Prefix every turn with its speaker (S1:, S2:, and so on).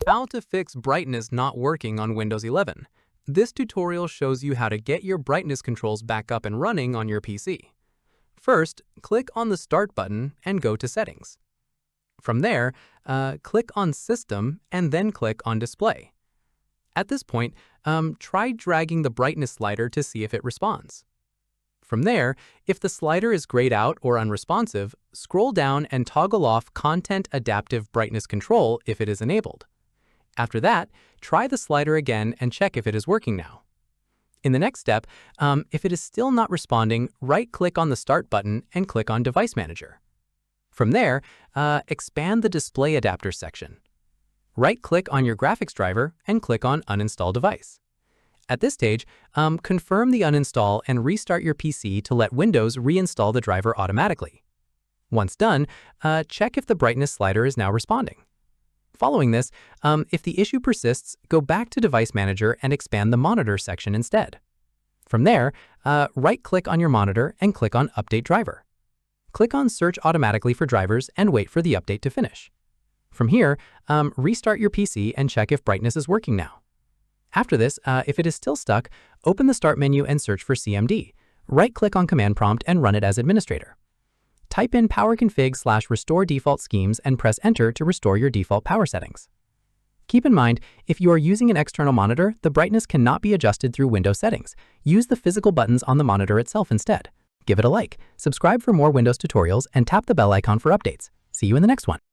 S1: How to fix brightness not working on Windows 11. This tutorial shows you how to get your brightness controls back up and running on your PC. First, click on the Start button and go to Settings. From there, click on System and then click on Display. At this point, try dragging the brightness slider to see if it responds. From there, if the slider is grayed out or unresponsive, scroll down and toggle off Content Adaptive Brightness Control if it is enabled. After that, try the slider again and check if it is working now. In the next step, if it is still not responding, right-click on the Start button and click on Device Manager. From there, expand the Display Adapter section. Right-click on your graphics driver and click on Uninstall Device. At this stage, confirm the uninstall and restart your PC to let Windows reinstall the driver automatically. Once done, check if the brightness slider is now responding. Following this, if the issue persists, go back to Device Manager and expand the Monitor section instead. From there, right-click on your monitor and click on Update Driver. Click on Search automatically for drivers and wait for the update to finish. From here, restart your PC and check if brightness is working now. After this, if it is still stuck, open the Start menu and search for CMD. Right-click on Command Prompt and run it as administrator. Type in powerconfig/restore default schemes and press Enter to restore your default power settings. Keep in mind, if you are using an external monitor, the brightness cannot be adjusted through Windows settings. Use the physical buttons on the monitor itself instead. Give it a like, subscribe for more Windows tutorials, and tap the bell icon for updates. See you in the next one.